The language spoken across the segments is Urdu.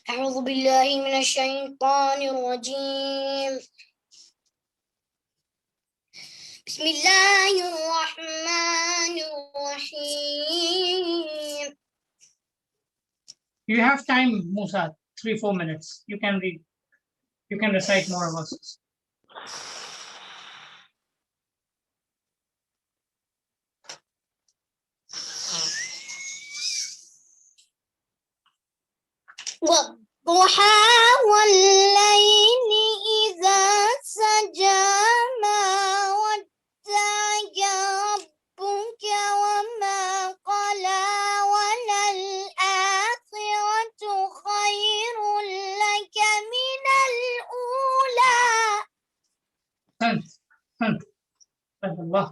أعوذ بالله من الشيطان الرجيم. بسم الله الرحمن الرحيم. You have time, Musa, 3-4 minutes. You can read. You can recite more verses. والضحى والليل إذا سجى ما ودعك ربك وما قلى وللآخرة خير لك من الأولى. Thank Allah.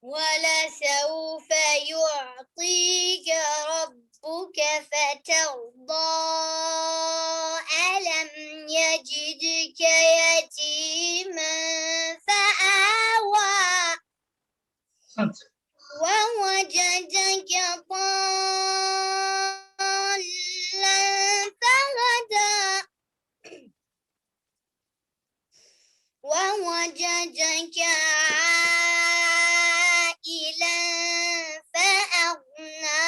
ولسوف يعطيك ربك فترضى ألم يجدك يتيما فآوى ووجدك ضالا فهدى ووجدك عائلا فأغنى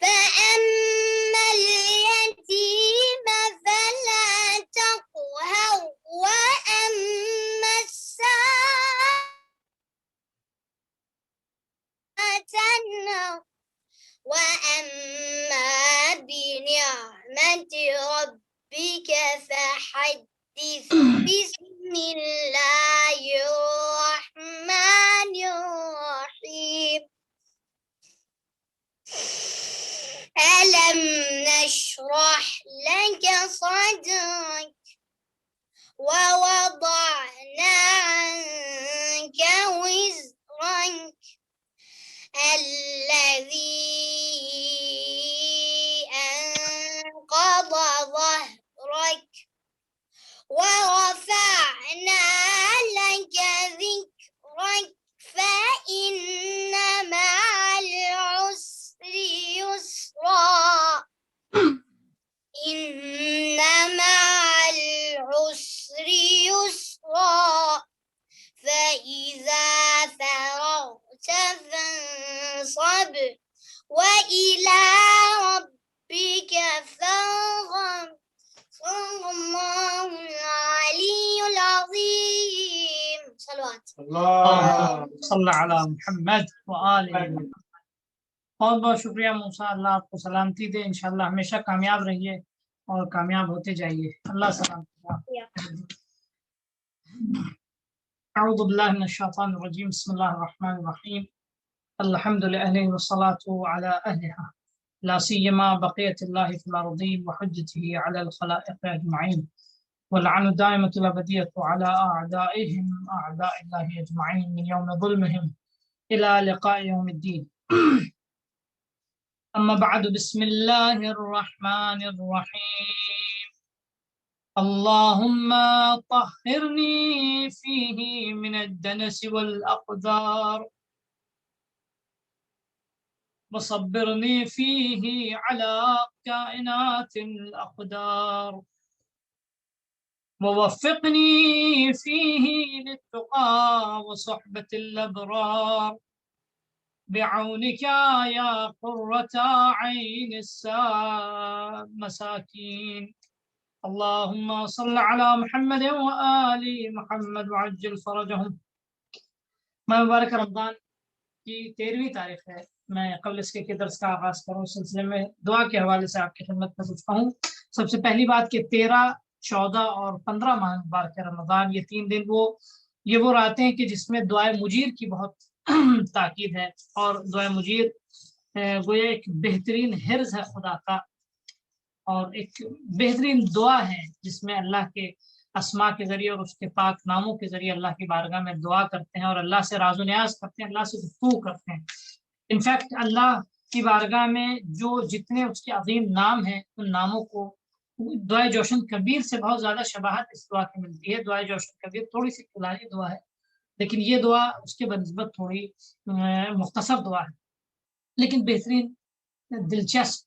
فأما اليتيم فلا تقهر وأما السائل تنهر وأما بنعمة ربك فحدث. بسم الله الرحمن الرحيم. ألم نشرح لك صدرك ووضعنا عنك وزرك الذي أنقض ظهرك ورفعنا لك ذكرك فإن مع العسر يسرا إن مع العسر يسرا فإذا فرغت فانصب وإلى ربك فارغب. صدق الله العلي العظيم. صلوات اللہ صلی علی محمد وآل محمد. بہت بہت شکریہ موسیٰ. اللہ آپ کو سلامتی دے. انشاءاللہ ہمیشہ کامیاب رہیے اور کامیاب ہوتے جائیے. اللہ سلامتی. اعوذ باللہ من الشیطان الرجیم. بسم اللہ الرحمن الرحیم. الحمد للہ والصلاة علی اہلہا لا سیما بقیت اللہ فی الارض وحجته علی الخلائق اجمعین واللعن الدائمة الأبدية على أعدائهم أعداء الله أجمعين من يوم ظلمهم إلى لقاء يوم الدين. أما بعد بسم الله الرحمن الرحيم. اللهم طهرني فيه من الدنس والأقدار وصبرني فيه على كائنات الأقدار ووفقني فيه للتقى وصحبة الأبرار بعونك يا قرة عين المساكين. اللهم صل على محمد وآل محمد وعجل فرجهم. میں مبارک رمضان کی 13ویں تاریخ ہے. میں قبل اس کے درس کا آغاز کروں اس سلسلے میں دعا کے حوالے سے آپ کی خدمت میں کچھ کہوں. سب سے پہلی بات کہ 13، 14 اور 15 ماہ مبارک رمضان، یہ 3 دن وہ راتیں ہیں کہ جس میں دعائے مجیر کی بہت تاکید ہے. اور دعائے مجیر گویا ایک بہترین حرز ہے خدا کا اور ایک بہترین دعا ہے جس میں اللہ کے اسماء کے ذریعے اور اس کے پاک ناموں کے ذریعے اللہ کی بارگاہ میں دعا کرتے ہیں اور اللہ سے راز و نیاز کرتے ہیں، اللہ سے گفتگو کرتے ہیں. انفیکٹ اللہ کی بارگاہ میں جو جتنے اس کے عظیم نام ہیں ان ناموں کو دعائے جوشن کبیر سے بہت زیادہ شباہت اس دعا کی ملتی ہے. دعائے جوشن کبیر تھوڑی سی پرانی دعا ہے لیکن یہ دعا اس کے بنسبت تھوڑی مختصر دعا ہے، لیکن بہترین، دلچسپ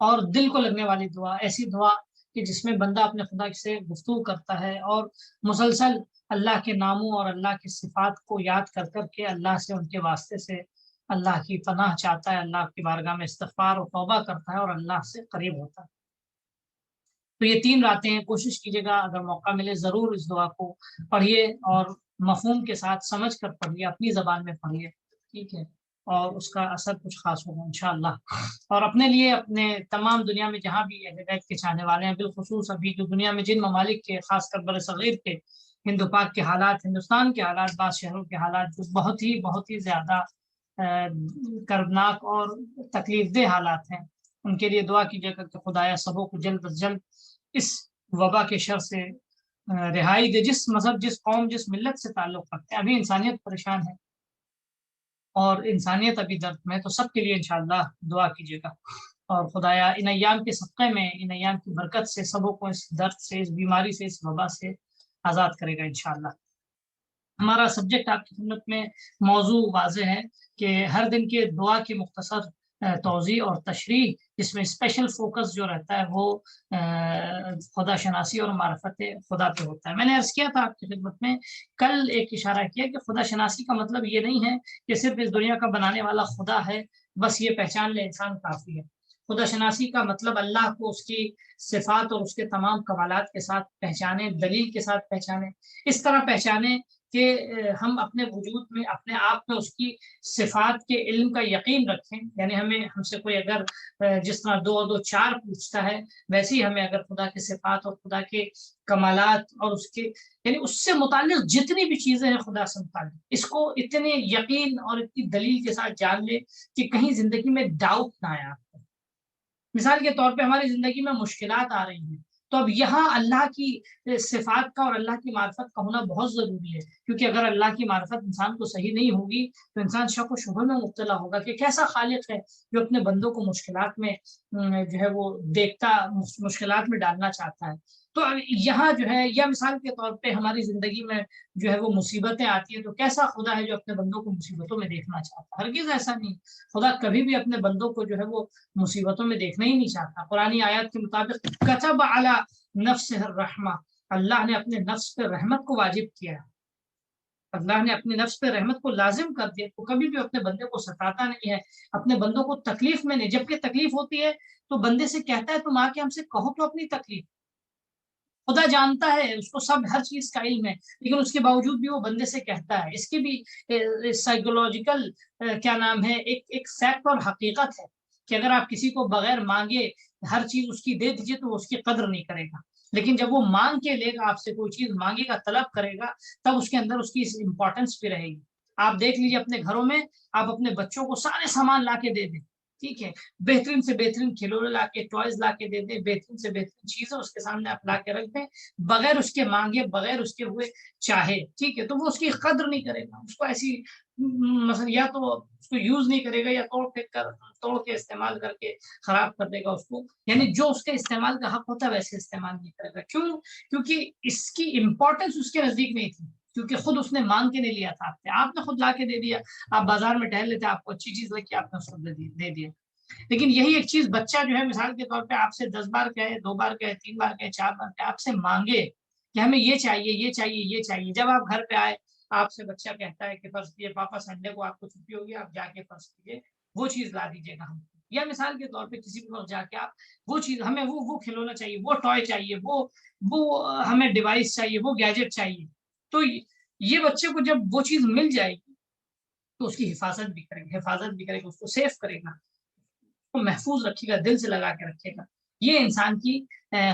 اور دل کو لگنے والی دعا، ایسی دعا کہ جس میں بندہ اپنے خدا سے گفتگو کرتا ہے اور مسلسل اللہ کے ناموں اور اللہ کی صفات کو یاد کر کر کے اللہ سے، ان کے واسطے سے اللہ کی پناہ چاہتا ہے، اللہ کی بارگاہ میں استغفار و توبہ کرتا ہے اور اللہ سے قریب ہوتا ہے۔ تو یہ 3 راتیں ہیں، کوشش کیجیے گا اگر موقع ملے ضرور اس دعا کو پڑھیے اور مفہوم کے ساتھ سمجھ کر پڑھیے، اپنی زبان میں پڑھیے، ٹھیک ہے، اور اس کا اثر کچھ خاص ہوگا انشاءاللہ۔ اور اپنے لیے، اپنے تمام دنیا میں جہاں بھی اہل بیت کے چاہنے والے ہیں، بالخصوص ابھی جو دنیا میں جن ممالک کے، خاص کر بر صغیر کے، ہند و پاک کے حالات، ہندوستان کے حالات، بعض شہروں کے حالات جو بہت ہی زیادہ کربناک اور تکلیف دہ حالات ہیں، ان کے لیے دعا کیجیے گا کہ خدایا سبوں کو جلد از جلد اس وبا کے شر سے رہائی دے۔ جس مذہب، جس قوم، جس ملت سے تعلق رکھتے ہیں، ابھی انسانیت پریشان ہے اور انسانیت ابھی درد میں، تو سب کے لیے انشاءاللہ دعا کیجیے گا، اور خدایا ان ایام کے صدقے میں، ان ایام کی برکت سے سبوں کو اس درد سے، اس بیماری سے، اس وبا سے آزاد کرے گا انشاءاللہ۔ ہمارا سبجیکٹ آپ کی خدمت میں موضوع واضح ہے کہ ہر دن کے دعا کی مختصر توضیح اور تشریح، جس میں اسپیشل فوکس جو رہتا ہے وہ خدا شناسی اور معرفت خدا پہ ہوتا ہے۔ میں نے عرض کیا تھا آپ کی خدمت میں کل، ایک اشارہ کیا کہ خدا شناسی کا مطلب یہ نہیں ہے کہ صرف اس دنیا کا بنانے والا خدا ہے، بس یہ پہچان لے انسان کافی ہے۔ خدا شناسی کا مطلب اللہ کو اس کی صفات اور اس کے تمام کمالات کے ساتھ پہچانے، دلیل کے ساتھ پہچانے، اس طرح پہچانے کہ ہم اپنے وجود میں، اپنے آپ میں اس کی صفات کے علم کا یقین رکھیں۔ یعنی ہم سے کوئی اگر جس طرح 2 اور 2 4 پوچھتا ہے، ویسے ہی ہمیں اگر خدا کے صفات اور خدا کے کمالات اور اس کے، یعنی اس سے متعلق جتنی بھی چیزیں ہیں خدا سے متعلق، اس کو اتنے یقین اور اتنی دلیل کے ساتھ جان لے کہ کہیں زندگی میں ڈاؤٹ نہ آئے آپ کو۔ مثال کے طور پہ ہماری زندگی میں مشکلات آ رہی ہیں، تو اب یہاں اللہ کی صفات کا اور اللہ کی معرفت کا ہونا بہت ضروری ہے، کیونکہ اگر اللہ کی معرفت انسان کو صحیح نہیں ہوگی تو انسان شک و شبہ میں مبتلا ہوگا کہ کیسا خالق ہے جو اپنے بندوں کو مشکلات میں جو ہے وہ دیکھتا، مشکلات میں ڈالنا چاہتا ہے۔ تو یہاں جو ہے، یا مثال کے طور پہ ہماری زندگی میں جو ہے وہ مصیبتیں آتی ہیں، تو کیسا خدا ہے جو اپنے بندوں کو مصیبتوں میں دیکھنا چاہتا ہے؟ ہرگز ایسا نہیں، خدا کبھی بھی اپنے بندوں کو جو ہے وہ مصیبتوں میں دیکھنا ہی نہیں چاہتا۔ قرآن آیات کے مطابق کتب علی نفسہ الرحمہ، اللہ نے اپنے نفس پہ رحمت کو واجب کیا ہے، اللہ نے اپنے نفس پہ رحمت کو لازم کر دیا، تو کبھی بھی اپنے بندے کو ستاتا نہیں ہے، اپنے بندوں کو تکلیف میں نہیں، جبکہ تکلیف ہوتی ہے تو بندے سے کہتا ہے تم آ کے ہم سے کہو تو اپنی تکلیف۔ خدا جانتا ہے، اس کو سب ہر چیز کا علم ہے، لیکن اس کے باوجود بھی وہ بندے سے کہتا ہے۔ اس کی بھی سائیکولوجیکل کیا نام ہے، ایک فیکٹ اور حقیقت ہے کہ اگر آپ کسی کو بغیر مانگے ہر چیز اس کی دے دیجیے تو وہ اس کی قدر نہیں کرے گا، لیکن جب وہ مانگ کے لے گا، آپ سے کوئی چیز مانگے گا، طلب کرے گا، تب اس کے اندر اس کی امپورٹنس بھی رہے گی۔ آپ دیکھ لیجیے اپنے گھروں میں، آپ اپنے بچوں کو سارے سامان لا کے دے دیں، ٹھیک ہے، بہترین سے بہترین کھلونے لا کے، ٹوائز لا کے دے دیں، بہترین سے بہترین چیزیں اس کے سامنے آپ لا کے رکھ دیں، بغیر اس کے مانگے، بغیر اس کے ہوئے چاہے، ٹھیک ہے، تو وہ اس کی قدر نہیں کرے گا، اس کو ایسی مثلا یا تو اس کو یوز نہیں کرے گا، یا توڑ کے استعمال کر کے خراب کر دے گا اس کو، یعنی جو اس کے استعمال کا حق ہوتا ہے ویسے استعمال نہیں کرے گا۔ کیوں؟ کیونکہ اس کی امپورٹنس اس کے نزدیک نہیں تھی، کیونکہ خود اس نے مانگ کے نہیں لیا تھا آپ نے خود لا کے دے دیا۔ آپ بازار میں ٹہل لیتے، آپ کو اچھی چیز لگی، آپ نے اس کو دے دیا۔ لیکن یہی ایک چیز بچہ جو ہے مثال کے طور پہ آپ سے 10 بار کہے، 2 بار کہے، 3 بار کہے، 4 بار کہے، آپ سے مانگے کہ ہمیں یہ چاہیے، یہ چاہیے، یہ چاہیے، جب آپ گھر پہ آئے آپ سے بچہ کہتا ہے کہ فرض کیجیے پاپا سنڈے کو آپ کو چھٹی ہوگی، آپ جا کے فرض کیجیے وہ چیز لا دیجیے گا ہم، یا مثال کے طور پہ کسی بھی وقت جا کے آپ وہ چیز، ہمیں وہ کھلونا چاہیے، وہ ٹوائے چاہیے، وہ ہمیں ڈیوائس چاہیے، وہ گیجٹ چاہیے، تو یہ بچے کو جب وہ چیز مل جائے گی تو اس کی حفاظت بھی کرے گا، اس کو سیف کرے گا، کو محفوظ رکھے گا، دل سے لگا کے رکھے گا۔ یہ انسان کی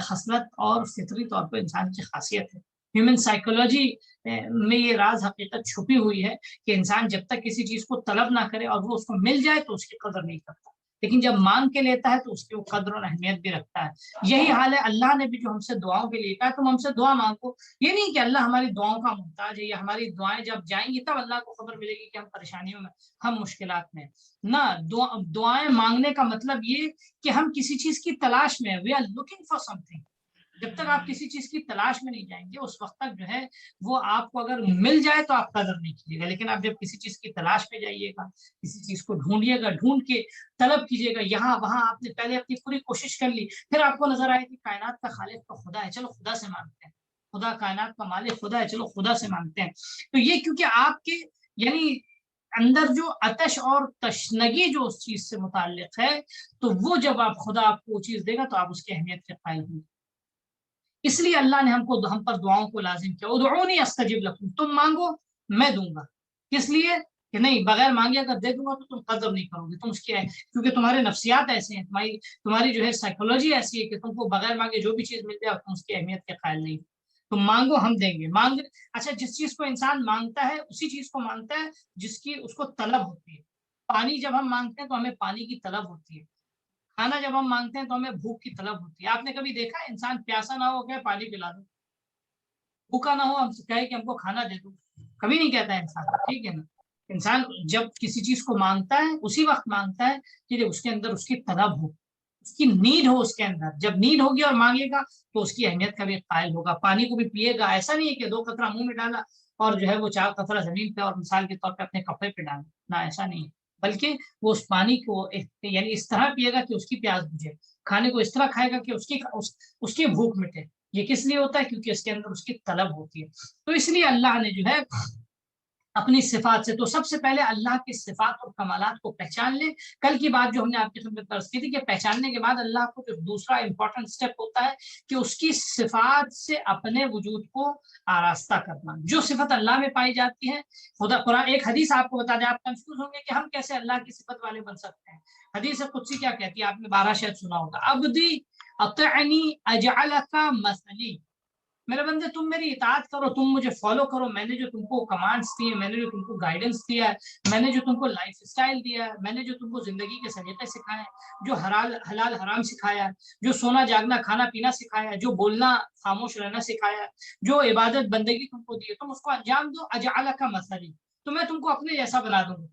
خصلت اور فطری طور پر انسان کی خاصیت ہے۔ ہیومن سائیکولوجی میں یہ راز حقیقت چھپی ہوئی ہے کہ انسان جب تک کسی چیز کو طلب نہ کرے اور وہ اس کو مل جائے تو اس کی قدر نہیں کرتا، لیکن جب مانگ کے لیتا ہے تو اس کی وہ قدر اور اہمیت بھی رکھتا ہے۔ یہی حال ہے، اللہ نے بھی جو ہم سے دعاؤں کے لیے کہا تم ہم سے دعا مانگو، یہ نہیں کہ اللہ ہماری دعاؤں کا محتاج ہے، یا ہماری دعائیں جب جائیں گی تب اللہ کو خبر ملے گی کہ ہم پریشانیوں میں، ہم مشکلات میں۔ نہ، دعائیں مانگنے کا مطلب یہ کہ ہم کسی چیز کی تلاش میں، we are looking for something, جب تک آپ کسی چیز کی تلاش میں نہیں جائیں گے اس وقت تک جو ہے وہ آپ کو اگر مل جائے تو آپ قدر نہیں کیجیے گا، لیکن آپ جب کسی چیز کی تلاش میں جائیے گا، کسی چیز کو ڈھونڈیے گا، ڈھونڈ کے طلب کیجیے گا، یہاں وہاں آپ نے پہلے اپنی پوری کوشش کر لی، پھر آپ کو نظر آئے کہ کائنات کا خالق تو خدا ہے، چلو خدا سے مانگتے ہیں، خدا کائنات کا مالک خدا ہے، چلو خدا سے مانگتے ہیں، تو یہ کیونکہ آپ کے یعنی اندر جو آتش اور تشنگی جو اس چیز سے متعلق ہے، تو وہ جب آپ خدا آپ کو وہ چیز دے گا تو آپ اس کی اہمیت کے قائل ہوں گے۔ اس لیے اللہ نے ہم پر دعاؤں کو لازم کیا، ادعونی استجب لکم، تم مانگو میں دوں گا، کس لیے کہ نہیں بغیر مانگے اگر دے دوں گا تو تم قدر نہیں کرو گے، تم اس کی کیونکہ تمہارے نفسیات ایسے ہیں، تمہاری جو ہے سائیکولوجی ایسی ہے کہ تم کو بغیر مانگے جو بھی چیز مل جائے تم اس کی اہمیت کے قائل نہیں، تم مانگو ہم دیں گے۔ اچھا جس چیز کو انسان مانگتا ہے اسی چیز کو مانگتا ہے جس کی اس کو طلب ہوتی ہے۔ پانی جب ہم مانگتے ہیں تو ہمیں پانی کی طلب ہوتی ہے، کھانا جب ہم مانگتے ہیں تو ہمیں بھوک کی طلب ہوتی ہے۔ آپ نے کبھی دیکھا انسان پیاسا نہ ہو کہ پانی پلا دو، بھوکا نہ ہو ہم سے کہے کہ ہم کو کھانا دے دو، کبھی نہیں کہتا ہے انسان، ٹھیک ہے نا؟ انسان جب کسی چیز کو مانگتا ہے اسی وقت مانگتا ہے کہ جب اس کے اندر اس کی طلب ہو، اس کی نیڈ ہو، اس کے اندر جب نیڈ ہوگی اور مانگے گا تو اس کی اہمیت کا بھی قائل ہوگا، پانی کو بھی پیے گا، ایسا نہیں ہے کہ 2 قطرہ منہ میں ڈالا اور جو ہے وہ 4 قطرہ زمین پہ اور مثال کے طور پہ اپنے کپڑے پہ ڈالا، نہ ایسا نہیں ہے، بلکہ وہ اس پانی کو یعنی اس طرح پیے گا کہ اس کی پیاس بجھے، کھانے کو اس طرح کھائے گا کہ اس کی بھوک مٹے۔ یہ کس لیے ہوتا ہے؟ کیونکہ اس کے اندر اس کی طلب ہوتی ہے۔ تو اس لیے اللہ نے جو ہے اپنی صفات سے، تو سب سے پہلے اللہ کی صفات اور کمالات کو پہچان لیں۔ کل کی بات جو ہم نے آپ کی خدمت میں عرض کی تھی کہ پہچاننے کے بعد اللہ کو جو دوسرا امپورٹنٹ اسٹیپ ہوتا ہے کہ اس کی صفات سے اپنے وجود کو آراستہ کرنا، جو صفت اللہ میں پائی جاتی ہے۔ خدا قرآن ایک حدیث آپ کو بتا دیں، آپ کنفیوز ہوں گے کہ ہم کیسے اللہ کی صفت والے بن سکتے ہیں۔ حدیث قدسی کیا کہتی ہے؟ آپ نے 12 شاید سنا ہوگا، عبدی اطعنی اجعلک مثلی، میرے بندے تم میری اطاعت کرو، تم مجھے فالو کرو، میں نے جو تم کو کمانڈس دیے، میں نے جو تم کو گائیڈنس دیا ہے، میں نے جو تم کو لائف سٹائل دیا ہے، میں نے جو تم کو زندگی کے سلیقے سکھائے ہیں، جو حلال حرام سکھایا ہے، جو سونا جاگنا کھانا پینا سکھایا ہے، جو بولنا خاموش رہنا سکھایا ہے، جو عبادت بندگی تم کو دی ہے، تم اس کو انجام دو، اجعلک مثلی، تو میں تم کو اپنے جیسا بنا دوں گا،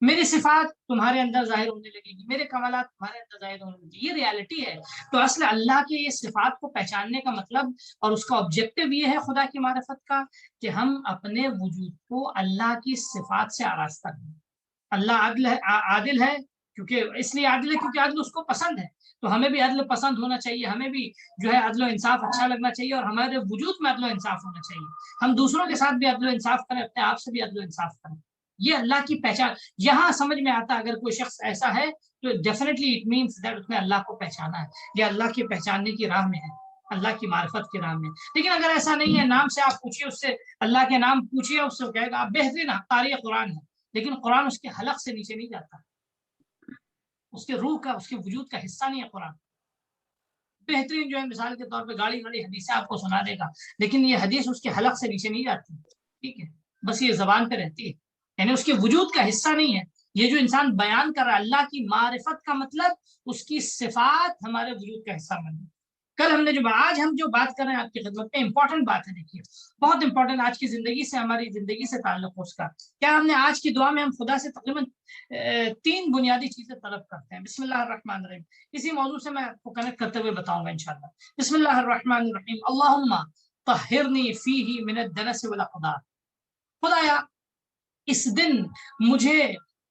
میری صفات تمہارے اندر ظاہر ہونے لگے گی، میرے کمالات تمہارے اندر ظاہر ہونے لگے گی، یہ ریالٹی ہے۔ تو اصل اللہ کی یہ صفات کو پہچاننے کا مطلب اور اس کا آبجیکٹو یہ ہے خدا کی معرفت کا کہ ہم اپنے وجود کو اللہ کی صفات سے آراستہ کریں۔ اللہ عادل ہے کیونکہ اس لیے عادل ہے کیونکہ عدل اس کو پسند ہے، تو ہمیں بھی عدل پسند ہونا چاہیے، ہمیں بھی جو ہے عدل و انصاف اچھا لگنا چاہیے، اور ہمارے وجود میں عدل و انصاف ہونا چاہیے، ہم دوسروں کے ساتھ بھی عدل و انصاف کریں، اپنے آپ سے بھی عدل و انصاف کریں، یہ اللہ کی پہچان۔ یہاں سمجھ میں آتا ہے اگر کوئی شخص ایسا ہے تو ڈیفینیٹلی اٹ مینس دیٹ اس نے اللہ کو پہچانا ہے، یہ اللہ کی پہچاننے کی راہ میں ہے، اللہ کی معرفت کی راہ میں۔ لیکن اگر ایسا نہیں ہے، نام سے آپ پوچھیے اس سے، اللہ کے نام پوچھیے اس سے، کہے گا آپ بہترین قاری قرآن ہے، لیکن قرآن اس کے حلق سے نیچے نہیں جاتا، اس کے روح کا، اس کے وجود کا حصہ نہیں ہے قرآن۔ بہترین جو ہے مثال کے طور پہ گاڑی حدیثیں آپ کو سنا دے گا، لیکن یہ حدیث اس کے حلق سے نیچے نہیں جاتی، ٹھیک ہے، بس یہ زبان پہ رہتی ہے، یعنی اس کے وجود کا حصہ نہیں ہے۔ یہ جو انسان بیان کر رہا ہے اللہ کی معرفت کا مطلب اس کی صفات ہمارے وجود کا حصہ بن گئی۔ کل ہم نے آج ہم جو بات کر رہے ہیں آپ کی خدمت میں امپورٹنٹ بات ہے، دیکھیے بہت امپورٹنٹ، آج کی زندگی سے، ہماری زندگی سے تعلق ہو اس کا کیا۔ ہم نے آج کی دعا میں ہم خدا سے تقریباً 3 بنیادی چیزیں طلب کرتے ہیں۔ بسم اللہ الرحمن الرحیم، اسی موضوع سے میں آپ کو کنیکٹ کرتے ہوئے بتاؤں گا انشاءاللہ۔ بسم اللہ الرحمن الرحیم، اللہم طہرنی فیہ من الدنس والاقدار، خدایا اس دن مجھے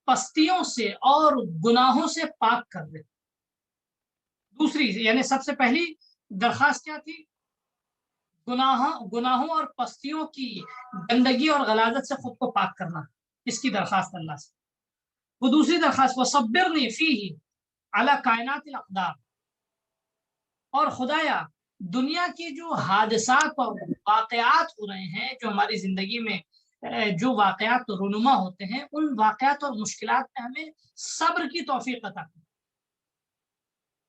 پستیوں سے اور گناہوں سے پاک کر دے۔ دوسری یعنی سب سے پہلی درخواست کیا تھی؟ گناہوں اور پستیوں کی گندگی اور غلاظت سے خود کو پاک کرنا، اس کی درخواست اللہ سے۔ وہ دوسری درخواست وصبرنی فیہ علی کائنات الاقدار، اور خدایا دنیا کے جو حادثات اور واقعات ہو رہے ہیں، جو ہماری زندگی میں جو واقعات رونما ہوتے ہیں، ان واقعات اور مشکلات میں ہمیں صبر کی توفیق عطا کریں،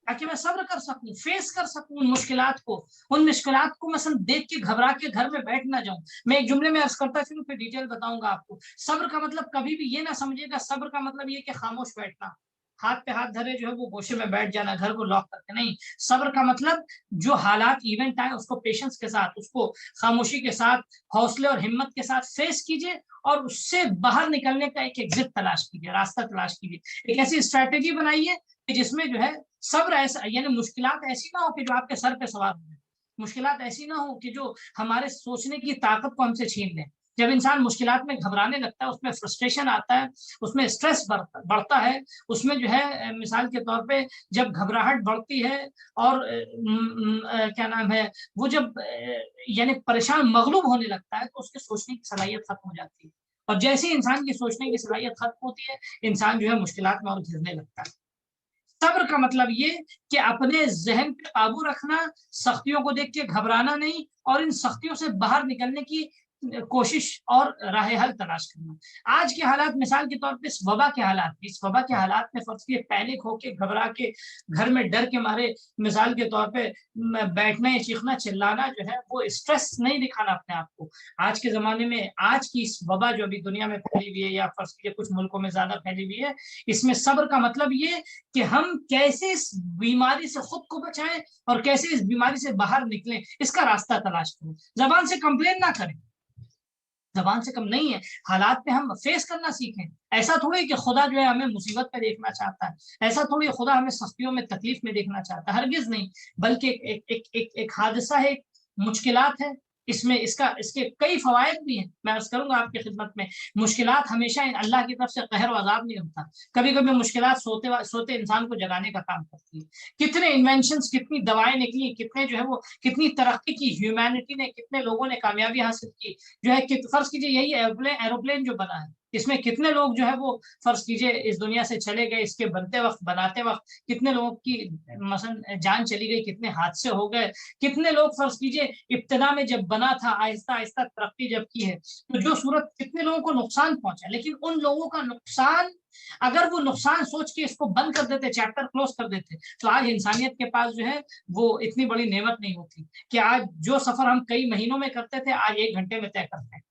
تاکہ میں صبر کر سکوں، فیس کر سکوں ان مشکلات کو، مثلا دیکھ کے گھبرا کے گھر میں بیٹھ نہ جاؤں۔ میں ایک جملے میں عرض کرتا چلوں پھر ڈیٹیل بتاؤں گا آپ کو۔ صبر کا مطلب کبھی بھی یہ نہ سمجھے گا صبر کا مطلب یہ کہ خاموش بیٹھنا، ہاتھ پہ ہاتھ دھرے جو ہے وہ گوشے میں بیٹھ جانا، گھر کو لاک کر کے نہیں. صبر کا مطلب جو حالات ایونٹ آئے اس کو پیشنس کے ساتھ، اس کو خاموشی کے ساتھ، حوصلے اور ہمت کے ساتھ فیس کیجیے اور اس سے باہر نکلنے کا ایک ایگزٹ تلاش کیجیے، راستہ تلاش کیجیے. ایک ایسی اسٹریٹجی بنائیے کہ جس میں جو ہے صبر ایسا، یعنی مشکلات ایسی نہ ہو کہ جو آپ کے سر پہ سوار ہو جائے، مشکلات ایسی نہ ہو کہ جو ہمارے سوچنے کی طاقت کو ہم سے چھین لیں. جب انسان مشکلات میں گھبرانے لگتا ہے، اس میں فرسٹریشن آتا ہے، اس میں اسٹریس بڑھتا ہے، اس میں جو ہے مثال کے طور پہ جب گھبراہٹ بڑھتی ہے اور کیا نام ہے وہ جب یعنی پریشان مغلوب ہونے لگتا ہے، تو اس کے سوچنے کی صلاحیت ختم ہو جاتی ہے. اور جیسے ہی انسان کی سوچنے کی صلاحیت ختم ہوتی ہے، انسان جو ہے مشکلات میں اور گھرنے لگتا ہے. صبر کا مطلب یہ کہ اپنے ذہن پہ قابو رکھنا، سختیوں کو دیکھ کے گھبرانا نہیں، اور ان سختیوں سے باہر نکلنے کی کوشش اور راہ حل تلاش کرنا. آج کے حالات مثال کے طور پہ اس وبا کے حالات میں فرض کیے پینک ہو کے، گھبرا کے، گھر میں ڈر کے مارے مثال کے طور پہ بیٹھنا یا چیخنا چلانا جو ہے وہ اسٹریس نہیں دکھانا اپنے آپ کو. آج کے زمانے میں آج کی اس وبا جو ابھی دنیا میں پھیلی ہوئی ہے یا فرض کیے کچھ ملکوں میں زیادہ پھیلی ہوئی ہے، اس میں صبر کا مطلب یہ کہ ہم کیسے اس بیماری سے خود کو بچائیں اور کیسے اس بیماری سے باہر نکلیں، اس کا راستہ تلاش کریں. زبان سے کمپلین نہ کریں، زبان سے کم نہیں ہے، حالات پہ ہم فیس کرنا سیکھیں. ایسا تھوڑی کہ خدا جو ہے ہمیں مصیبت پہ دیکھنا چاہتا ہے، ایسا تھوڑی خدا ہمیں سختیوں میں تکلیف میں دیکھنا چاہتا ہے، ہرگز نہیں. بلکہ ایک حادثہ ہے، مشکلات ہے، اس کے کئی فوائد بھی ہیں. میں عرض کروں گا آپ کی خدمت میں، مشکلات ہمیشہ اللہ کی طرف سے قہر و عذاب نہیں ہوتا. کبھی کبھی مشکلات سوتے انسان کو جگانے کا کام کرتی ہے. کتنے انوینشنز، کتنی دوائیں نکلی، کتنے جو ہے وہ کتنی ترقی کی ہیومینٹی نے، کتنے لوگوں نے کامیابی حاصل کی. جو ہے فرض کیجیے یہی ایروپلین جو بنا ہے، اس میں کتنے لوگ جو ہے وہ فرض کیجیے اس دنیا سے چلے گئے، اس کے بنتے وقت بناتے وقت کتنے لوگوں کی مثلا جان چلی گئی، کتنے حادثے ہو گئے، کتنے لوگ فرض کیجیے ابتدا میں جب بنا تھا، آہستہ آہستہ ترقی جب کی ہے تو جو صورت کتنے لوگوں کو نقصان پہنچا. لیکن ان لوگوں کا نقصان، اگر وہ نقصان سوچ کے اس کو بند کر دیتے، چیپٹر کلوز کر دیتے، تو آج انسانیت کے پاس جو ہے وہ اتنی بڑی نعمت نہیں ہوتی کہ آج جو سفر ہم کئی مہینوں میں کرتے تھے آج 1 گھنٹے میں طے کرتے ہیں،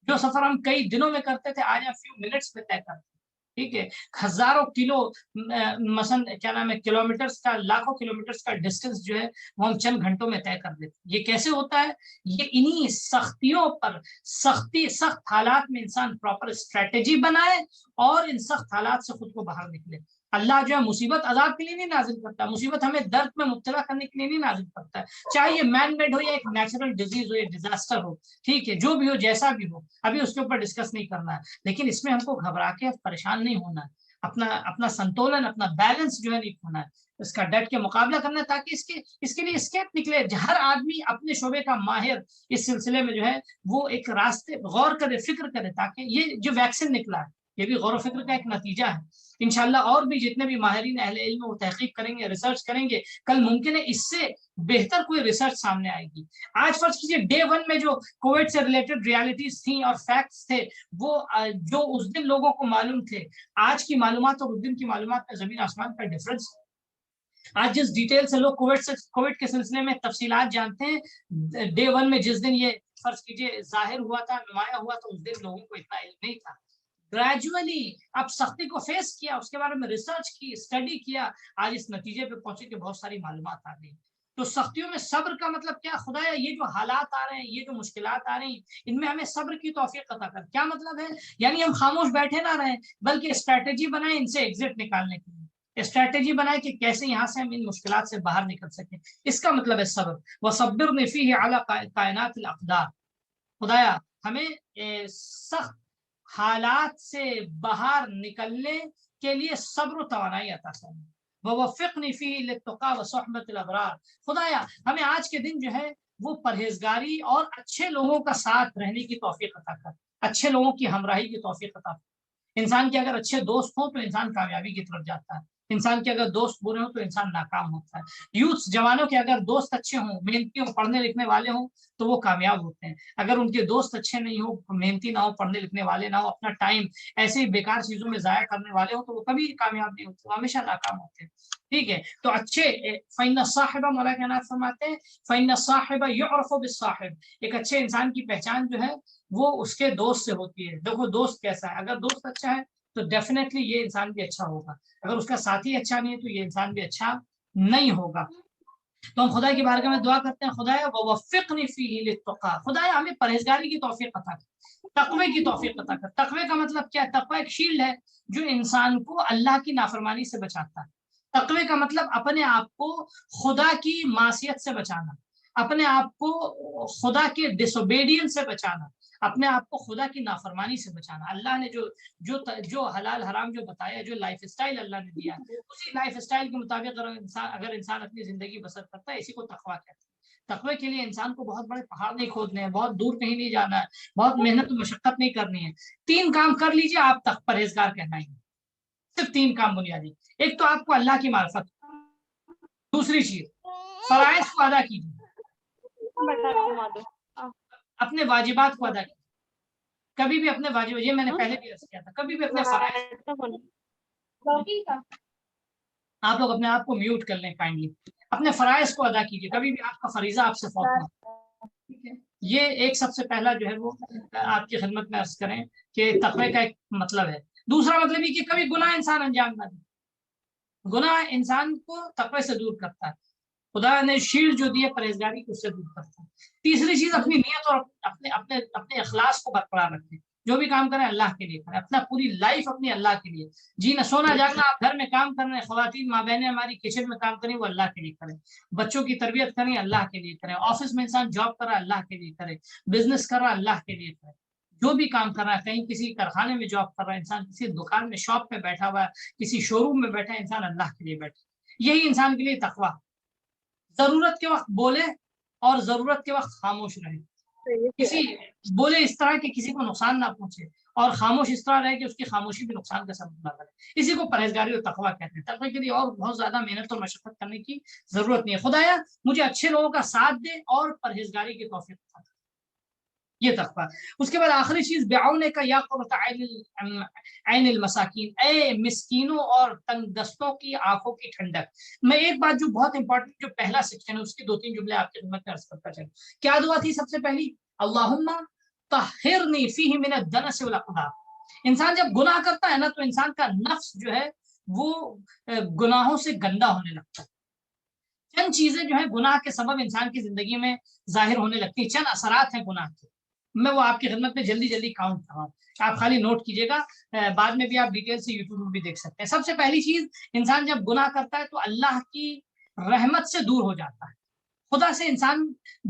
جو سفر ہم کئی دنوں میں کرتے تھے آج ہم فیو منٹس میں طے کرتے ہیں. ٹھیک ہے، ہزاروں کلو مثلا کیا نام ہے کلومیٹرز کا، لاکھوں کلومیٹرز کا ڈسٹینس جو ہے وہ ہم چند گھنٹوں میں طے کر دیتے. یہ کیسے ہوتا ہے؟ یہ انہی سختیوں پر، سخت حالات میں انسان پراپر اسٹریٹجی بنائے اور ان سخت حالات سے خود کو باہر نکلے. اللہ جو ہے مصیبت عذاب کے لیے نہیں نازل کرتا، مصیبت ہمیں درد میں مبتلا کرنے کے لیے نہیں نازل کرتا ہے. چاہے یہ مین میڈ ہو یا ایک نیچرل ڈیزیز ہو یا ڈیزاسٹر ہو، ٹھیک ہے، جو بھی ہو جیسا بھی ہو، ابھی اس کے اوپر ڈسکس نہیں کرنا ہے. لیکن اس میں ہم کو گھبرا کے پریشان نہیں ہونا ہے، اپنا سنتولن، اپنا بیلنس جو ہے نہیں کھونا ہے، اس کا ڈٹ کے مقابلہ کرنا ہے تاکہ اس کے لیے اسکیپ نکلے. ہر آدمی اپنے شعبے کا ماہر اس سلسلے میں جو ہے وہ ایک راستے غور کرے، فکر کرے، تاکہ یہ جو ویکسین نکلا ہے یہ بھی غور و فکر کا ایک نتیجہ ہے. انشاءاللہ اور بھی جتنے بھی ماہرین اہل علم وہ تحقیق کریں گے، ریسرچ کریں گے، کل ممکن ہے اس سے بہتر کوئی ریسرچ سامنے آئے گی. آج فرض کیجیے ڈے 1 میں جو کووڈ سے ریلیٹڈ ریالٹیز تھیں اور فیکٹس تھے، وہ جو اس دن لوگوں کو معلوم تھے، آج کی معلومات اور اس دن کی معلومات میں زمین آسمان کا ڈفرنس. آج جس ڈیٹیل سے لوگ کووڈ کے سلسلے میں تفصیلات جانتے ہیں، ڈے 1 میں جس دن یہ فرض کیجیے ظاہر ہوا تھا، نمایاں ہوا، تو اس دن لوگوں کو اتنا علم نہیں تھا. گریجولی اب سختی کو فیس کیا، اس کے بارے میں ریسرچ کی، اسٹڈی کیا، آج اس نتیجے پہ پہنچے کہ بہت ساری معلومات آ گئی. تو سختیوں میں صبر کا مطلب کیا؟ خدایا یہ جو حالات آ رہے ہیں، یہ جو مشکلات آ رہی ہیں، ان میں ہمیں صبر کی توفیق عطا کر. کیا مطلب ہے؟ یعنی ہم خاموش بیٹھے نہ رہیں بلکہ اسٹریٹجی بنائیں ان سے ایگزٹ نکالنے کے لیے، اسٹریٹجی بنائے کہ کیسے یہاں سے ہم ان مشکلات سے باہر نکل سکیں. اس کا مطلب ہے صبر. وَصَبِّرْنِ فِيهِ عَلَى کائنات الْأَقْدَارِ. خدایا ہمیں سخت حالات سے باہر نکلنے کے لیے صبر و توانائی عطا فرما. ووفقنی فیہ للتقی وصحبۃ الابرار. خدایا ہمیں آج کے دن جو ہے وہ پرہیزگاری اور اچھے لوگوں کا ساتھ رہنے کی توفیق عطا کر، اچھے لوگوں کی ہمراہی کی توفیق عطا کر. انسان کے اگر اچھے دوست ہوں تو انسان کامیابی کی طرف جاتا ہے، انسان کے اگر دوست برے ہوں تو انسان ناکام ہوتا ہے. یوتھ جوانوں کے اگر دوست اچھے ہوں، محنتی ہوں، پڑھنے لکھنے والے ہوں تو وہ کامیاب ہوتے ہیں. اگر ان کے دوست اچھے نہیں ہو، محنتی نہ ہو، پڑھنے لکھنے والے نہ ہو، اپنا ٹائم ایسے ہی بیکار چیزوں میں ضائع کرنے والے ہوں تو وہ کبھی کامیاب نہیں ہوتے، وہ ہمیشہ ناکام ہوتے ہیں. ٹھیک ہے، تو اچھے فإن الصاحب، مولانا کائنات فرماتے ہیں فإن الصاحب يعرف بالصاحب. ایک اچھے انسان کی پہچان جو ہے وہ اس کے دوست سے ہوتی ہے. دیکھو دوست کیسا ہے، اگر دوست اچھا ہے تو ڈیفینیٹلی یہ انسان بھی اچھا ہوگا. اگر اس کا ساتھی اچھا نہیں ہے تو یہ انسان بھی اچھا نہیں ہوگا. تو ہم خدا کی بارگاہ میں دعا کرتے ہیں خدایا ووفقنی فیہ للتقیٰ، خدایا ہمیں پرہیزگاری کی توفیق عطا کر، تقوی کی توفیق عطا کر. تقوی کا مطلب کیا ہے؟ تقوی ایک شیلڈ ہے جو انسان کو اللہ کی نافرمانی سے بچاتا ہے. تقوی کا مطلب اپنے آپ کو خدا کی معصیت سے بچانا، اپنے آپ کو خدا کے ڈس اوبیڈینس سے بچانا، اپنے آپ کو خدا کی نافرمانی سے بچانا. اللہ نے جو حلال حرام جو بتایا، جو لائف اسٹائل اللہ نے دیا، اسی لائف اسٹائل کے مطابق اگر انسان اپنی زندگی بسر کرتا ہے، اسی کو تقویٰ کہتے ہیں. تقوی کے لیے انسان کو بہت بڑے پہاڑ نہیں کھودنے ہیں، بہت دور کہیں نہیں جانا ہے، بہت محنت و مشقت نہیں کرنی ہے. 3 کام کر لیجیے آپ تک پرہیزگار کہلائیں گے. صرف 3 کام بنیادی. ایک تو آپ کو اللہ کی معرفت، دوسری چیز فرائض کو ادا کیجیے، اپنے واجبات کو ادا کیجیے. کبھی بھی اپنے واجب، یہ میں نے پہلے بھی عرض کیا تھا، کبھی بھی اپنے فرائض، آپ لوگ اپنے آپ کو میوٹ کر لیں کائنڈلی، اپنے فرائض کو ادا کیجیے. کبھی بھی آپ کا فریضہ آپ سے فوت نہ. ٹھیک ہے، یہ ایک سب سے پہلا جو ہے وہ آپ کی خدمت میں عرض کریں کہ تقوی کا ایک مطلب ہے. دوسرا مطلب یہ کہ کبھی گناہ انسان انجام نہ دے. گناہ انسان کو تقوی سے دور کرتا ہے. خدا نے شیلڈ جو دی ہے پرہیزگاری کو، اس سے دور کرتا ہے. تیسری چیز اپنی نیت اور اپنے اخلاص کو برقرار رکھیں. جو بھی کام کریں اللہ کے لیے کریں، اپنا پوری لائف اپنی اللہ کے لیے جینا. سونا جاگنا آپ گھر میں کام کر رہے ہیں، خواتین ماں بہنیں ہماری کچن میں کام کریں، وہ اللہ کے لیے کریں. بچوں کی تربیت کریں، اللہ کے لیے کریں. آفس میں انسان جاب کر رہا ہے، اللہ کے لیے کرے. بزنس کر رہا ہے، اللہ کے لیے کرے. جو بھی کام کر رہا ہے، کہیں کسی کارخانے میں جاب کر رہا ہے انسان، کسی دکان میں شاپ میں بیٹھا ہوا ہے، کسی شو روم میں بیٹھا ہے انسان، اللہ کے لیے بیٹھا. یہی انسان کے لیے تقویٰ. ضرورت کے وقت بولے اور ضرورت کے وقت خاموش رہے. کسی بولے اس طرح کہ کسی کو نقصان نہ پہنچے، اور خاموش اس طرح رہے کہ اس کی خاموشی بھی نقصان کا سبب نہ بنے. اسی کو پرہیزگاری اور تقویٰ کہتے ہیں. تقوی کے لیے اور بہت زیادہ محنت اور مشقت کرنے کی ضرورت نہیں ہے. خدایا مجھے اچھے لوگوں کا ساتھ دے اور پرہیزگاری کی توفیق عطا کر. یہ تقویٰ. اس کے بعد آخری چیز بعونے کا یا قرۃ عین المساکین، اے مسکینوں اور تنگ دستوں کی آنکھوں کی ٹھنڈک. میں ایک بات جو بہت امپورٹنٹ، جو پہلا سیکشن ہے اس کے 2-3 جملے آپ کی خدمت میں عرض کرتا چلوں. کیا دعا تھی سب سے پہلی؟ اللہم طہرنی فیہ من الدنس والاقدار. انسان جب گناہ کرتا ہے نا تو انسان کا نفس جو ہے وہ گناہوں سے گندا ہونے لگتا ہے. چند چیزیں جو ہیں گناہ کے سبب انسان کی زندگی میں ظاہر ہونے لگتی ہیں، چند اثرات ہیں گناہ کے. میں وہ آپ کی خدمت میں جلدی کاؤنٹ کر رہا ہوں، آپ خالی نوٹ کیجیے گا، بعد میں بھی آپ ڈیٹیل سے یوٹیوب میں بھی دیکھ سکتے ہیں. سب سے پہلی چیز، انسان جب گناہ کرتا ہے تو اللہ کی رحمت سے دور ہو جاتا ہے، خدا سے انسان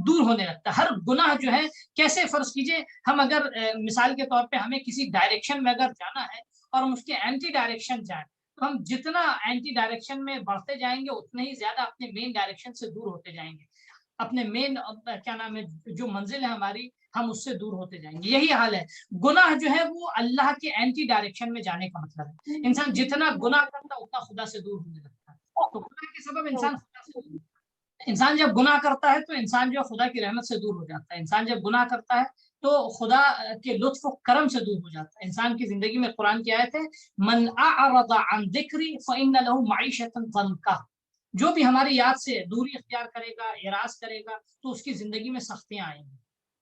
دور ہونے لگتا ہے. ہر گناہ جو ہے، کیسے فرض کیجئے ہم اگر مثال کے طور پہ ہمیں کسی ڈائریکشن میں اگر جانا ہے اور ہم اس کے اینٹی ڈائریکشن جائیں، تو ہم جتنا اینٹی ڈائریکشن میں بڑھتے جائیں گے اتنے ہی زیادہ اپنے مین ڈائریکشن سے دور ہوتے جائیں گے. اپنے مین کیا نام ہے جو منزل ہے ہماری، ہم اس سے دور ہوتے جائیں گے. یہی حال ہے گناہ جو ہے وہ اللہ کے اینٹی ڈائریکشن میں جانے کا مطلب ہے. انسان جتنا گناہ کرتا ہے اتنا خدا سے دور ہونے لگتا ہے. تو گناہ کے سبب انسان خدا سے دور. انسان جب گناہ کرتا ہے تو انسان جو خدا کی رحمت سے دور ہو جاتا ہے. انسان جب گناہ کرتا ہے تو خدا کے لطف و کرم سے دور ہو جاتا ہے. انسان کی زندگی میں قرآن کی آیت ہے من اعرض عن ذکری فإن له معیشۃ ضنکا. جو بھی ہماری یاد سے دوری اختیار کرے گا، اعراض کرے گا، تو اس کی زندگی میں سختیاں آئیں گی.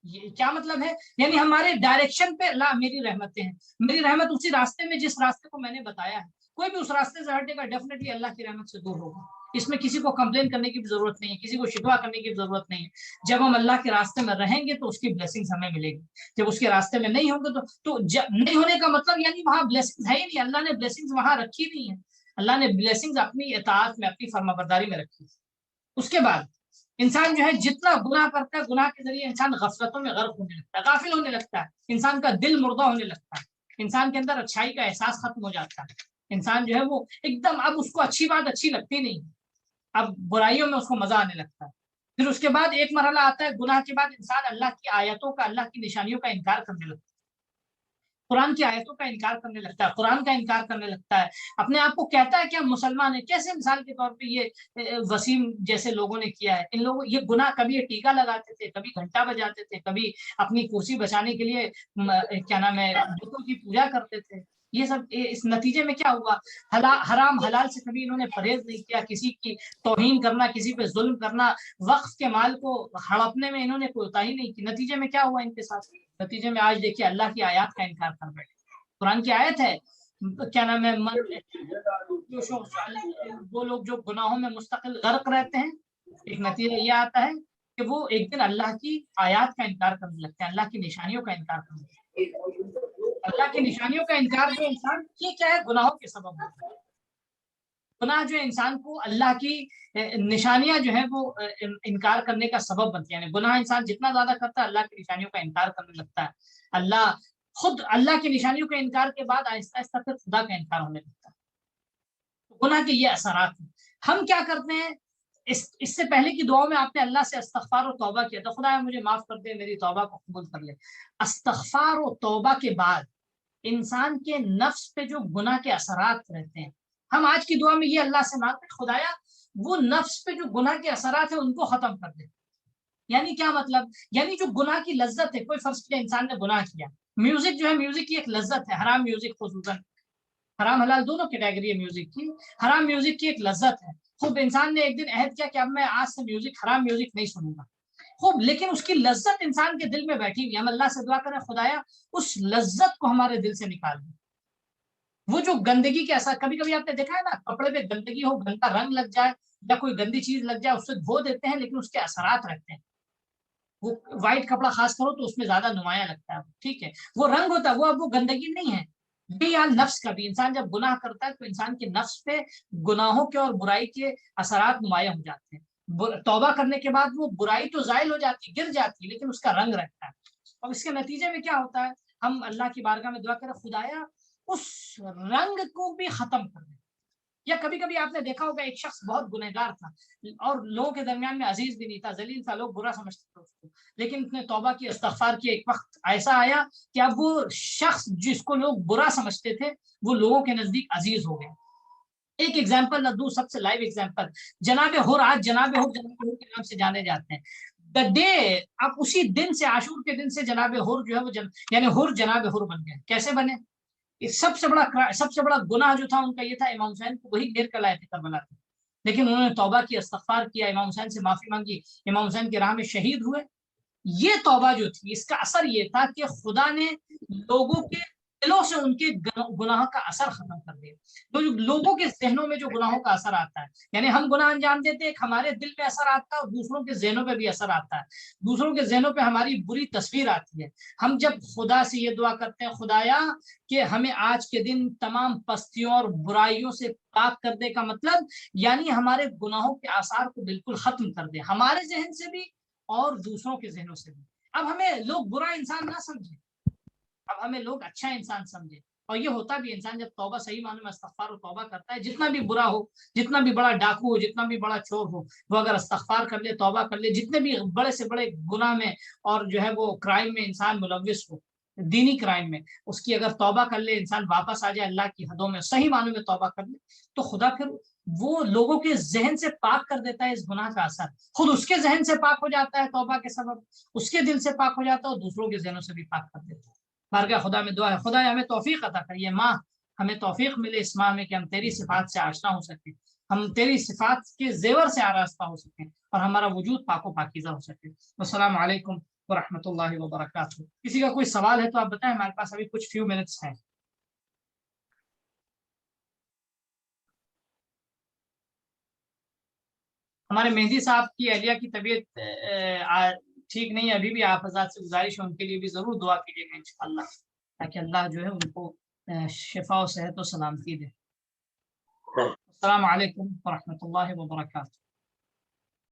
یہ کیا مطلب ہے؟ یعنی ہمارے ڈائریکشن پہ اللہ میری رحمتیں ہیں. میری رحمت اسی راستے میں، جس راستے کو میں نے بتایا ہے. کوئی بھی اس راستے سے ہٹے گا ڈیفینیٹلی اللہ کی رحمت سے دور ہوگا. اس میں کسی کو کمپلین کرنے کی بھی ضرورت نہیں ہے، کسی کو شکوہ کرنے کی بھی ضرورت نہیں ہے. جب ہم اللہ کے راستے میں رہیں گے تو اس کی بلیسنگز ہمیں ملے گی. جب اس کے راستے میں نہیں ہوں گے تو نہیں ہونے کا مطلب یعنی وہاں بلیسنگز ہے ہی نہیں. اللہ نے بلیسنگز وہاں رکھی نہیں ہے. اللہ نے بلیسنگز اپنی اطاعت میں، اپنی فرما برداری میں رکھی. اس کے بعد انسان جو ہے جتنا گناہ کرتا ہے، گناہ کے ذریعے انسان غفلتوں میں غرق ہونے لگتا ہے، غافل ہونے لگتا ہے. انسان کا دل مردہ ہونے لگتا ہے. انسان کے اندر اچھائی کا احساس ختم ہو جاتا ہے. انسان جو ہے وہ ایک دم اب اس کو اچھی بات اچھی لگتی نہیں، اب برائیوں میں اس کو مزہ آنے لگتا ہے. پھر اس کے بعد ایک مرحلہ آتا ہے گناہ کے بعد انسان اللہ کی آیتوں کا، اللہ کی نشانیوں کا انکار کرنے لگتا ہے. قرآن کی آیتوں کا انکار کرنے لگتا ہے، قرآن کا انکار کرنے لگتا ہے. اپنے آپ کو کہتا ہے کہ ہم مسلمان ہیں. کیسے؟ مثال کے طور پہ یہ وسیم جیسے لوگوں نے کیا ہے. ان لوگوں یہ گناہ، کبھی یہ ٹیکا لگاتے تھے، کبھی گھنٹہ بجاتے تھے، کبھی اپنی کرسی بچانے کے لیے کیا نام ہے بتوں کی پوجا کرتے تھے. یہ سب اس نتیجے میں کیا ہوا؟ حرام حلال سے کبھی انہوں نے پرہیز نہیں کیا. کسی کی توہین کرنا، کسی پہ ظلم کرنا، وقف کے مال کو ہڑپنے میں انہوں نے کوتاہی نہیں کی. نتیجے میں کیا ہوا ان کے ساتھ؟ نتیجے میں آج دیکھیے اللہ کی آیات کا انکار کر بیٹھے. قرآن کی آیت ہے کیا نام ہے وہ لوگ جو گناہوں میں مستقل غرق رہتے ہیں، ایک نتیجہ یہ آتا ہے کہ وہ ایک دن اللہ کی آیات کا انکار کرنے لگتے ہیں، اللہ کی نشانیوں کا انکار کرنے لگتے ہیں۔ اللہ کی نشانیوں کا انکار جو انسان یہ کیا ہے، گناہوں کے سبب ہوتا ہے۔ گناہ جو انسان کو اللہ کی نشانیاں جو ہیں وہ انکار کرنے کا سبب بنتی ہیں، یعنی گناہ انسان جتنا زیادہ کرتا ہے اللہ کی نشانیوں کا انکار کرنے لگتا ہے، اللہ خود اللہ کی نشانیوں کے انکار کے بعد آہستہ آہستہ پھر خدا کا انکار ہونے لگتا ہے۔ گناہ کے یہ اثرات ہیں۔ ہم کیا کرتے ہیں، اس سے پہلے کی دعاؤں میں آپ نے اللہ سے استغفار و توبہ کیا تو خدا مجھے معاف کر دے، میری توبہ کو قبول کر لے۔ استغفار و توبہ کے بعد انسان کے نفس پہ جو گناہ کے اثرات رہتے ہیں، ہم آج کی دعا میں یہ اللہ سے مانگتے ہیں خدایا وہ نفس پہ جو گناہ کے اثرات ہیں ان کو ختم کر دے۔ یعنی کیا مطلب، یعنی جو گناہ کی لذت ہے، کوئی فرض کیا انسان نے گناہ کیا، میوزک جو ہے، میوزک کی ایک لذت ہے، حرام میوزک خصوصاً، حرام حلال دونوں کیٹیگری ہے میوزک کی، حرام میوزک کی ایک لذت ہے۔ خوب انسان نے ایک دن عہد کیا کہ اب میں آج سے میوزک، حرام میوزک نہیں سنوں گا، خوب، لیکن اس کی لذت انسان کے دل میں بیٹھی ہوئی، ہم اللہ سے دعا کریں خدایا اس لذت کو ہمارے دل سے نکال دیں۔ وہ جو گندگی کے اثر، کبھی کبھی آپ نے دیکھا ہے نا، کپڑے پہ گندگی ہو، گندا رنگ لگ جائے یا کوئی گندی چیز لگ جائے، اس سے دھو دیتے ہیں لیکن اس کے اثرات رہتے ہیں۔ وہ وائٹ کپڑا خاص کرو تو اس میں زیادہ نمایاں لگتا ہے، ٹھیک ہے، وہ رنگ ہوتا ہے، وہ اب وہ گندگی نہیں ہے۔ بھی حال نفس کا بھی، انسان جب گناہ کرتا ہے تو انسان کے نفس پہ گناہوں کے اور برائی کے اثرات نمایاں ہو جاتے ہیں۔ توبہ کرنے کے بعد وہ برائی تو زائل ہو جاتی، گر جاتی، لیکن اس کا رنگ رہتا ہے، اور اس کے نتیجے میں کیا ہوتا ہے، ہم اللہ کی بارگاہ میں دعا کریں خدایا اس رنگ کو بھی ختم کر دیں۔ یا کبھی کبھی آپ نے دیکھا ہوگا ایک شخص بہت گنہگار تھا اور لوگوں کے درمیان میں عزیز بھی نہیں تھا، ذلیل تھا، لوگ برا سمجھتے تھے اس کو، لیکن اس نے توبہ کی، استغفار کی، ایک وقت ایسا آیا کہ اب وہ شخص جس کو لوگ برا سمجھتے تھے وہ لوگوں کے نزدیک عزیز ہو گئے۔ ایک ایگزامپل نہ دوں، سب سے لائیو ایگزامپل، جناب ہر، آج جناب ہر کے نام سے جانے جاتے ہیں۔ دا ڈے، اب اسی دن سے، عاشور کے دن سے جناب ہر جو ہے وہ یعنی ہر جناب ہر بن گئے۔ کیسے بنے؟ سب سے بڑا گناہ جو تھا ان کا یہ تھا، امام حسین کو وہی گھیر کر لائے تھے کربلا تھے، لیکن انہوں نے توبہ کی، استغفار کیا، امام حسین سے معافی مانگی، امام حسین کی راہ میں شہید ہوئے۔ یہ توبہ جو تھی اس کا اثر یہ تھا کہ خدا نے لوگوں کے دلوں سے ان کے گناہ کا اثر ختم کر دیا۔ تو لوگوں کے ذہنوں میں جو گناہوں کا اثر آتا ہے، یعنی ہم گناہ انجام دیتے ہیں، ہمارے دل پہ اثر آتا ہے اور دوسروں کے ذہنوں پہ بھی اثر آتا ہے، دوسروں کے ذہنوں پہ ہماری بری تصویر آتی ہے۔ ہم جب خدا سے یہ دعا کرتے ہیں خدایا کہ ہمیں آج کے دن تمام پستیوں اور برائیوں سے پاک کر دے، کا مطلب یعنی ہمارے گناہوں کے آثار کو بالکل ختم کر دے، ہمارے ذہن سے بھی اور دوسروں کے ذہنوں سے بھی۔ اب ہمیں لوگ برا انسان نہ سمجھے، اب ہمیں لوگ اچھا انسان سمجھے، اور یہ ہوتا بھی، انسان جب توبہ صحیح معنی میں استغفار و توبہ کرتا ہے، جتنا بھی برا ہو، جتنا بھی بڑا ڈاکو ہو، جتنا بھی بڑا چور ہو، وہ اگر استغفار کر لے، توبہ کر لے، جتنے بھی بڑے سے بڑے گناہ میں اور جو ہے وہ کرائم میں انسان ملوث ہو، دینی کرائم میں، اس کی اگر توبہ کر لے، انسان واپس آ جائے اللہ کی حدوں میں، صحیح معنی میں توبہ کر لے، تو خدا پھر وہ لوگوں کے ذہن سے پاک کر دیتا ہے اس گناہ کا اثر، خود اس کے ذہن سے پاک ہو جاتا ہے توبہ کے سبب، اس کے دل سے پاک ہو جاتا ہے اور دوسروں کے ذہنوں سے بھی پاک کر دیتا ہے۔ بارگاہ خدا میں دعا ہے خدا ہمیں توفیق عطا کر، یہ ماہ ہمیں توفیق ملے اس ماہ میں کہ ہم تیری صفات سے آشنا ہو سکیں، ہم تیری صفات کے زیور سے آراستہ ہو سکیں اور ہمارا وجود پاک و پاکیزہ ہو سکے۔ السلام علیکم ورحمۃ اللہ وبرکاتہ۔ کسی کا کوئی سوال ہے تو آپ بتائیں، ہمارے پاس ابھی کچھ فیو منٹس ہیں۔ ہمارے مہدی صاحب کی اہلیہ کی طبیعت ٹھیک نہیں ہے ابھی بھی، آپ حضرات سے گزارش ہے ان کے لیے بھی ضرور دعا کیجیے گا انشاءاللہ، تاکہ اللہ جو ہے ان کو شفا و صحت و سلامتی دے۔ السلام علیکم ورحمۃ اللہ وبرکاتہ۔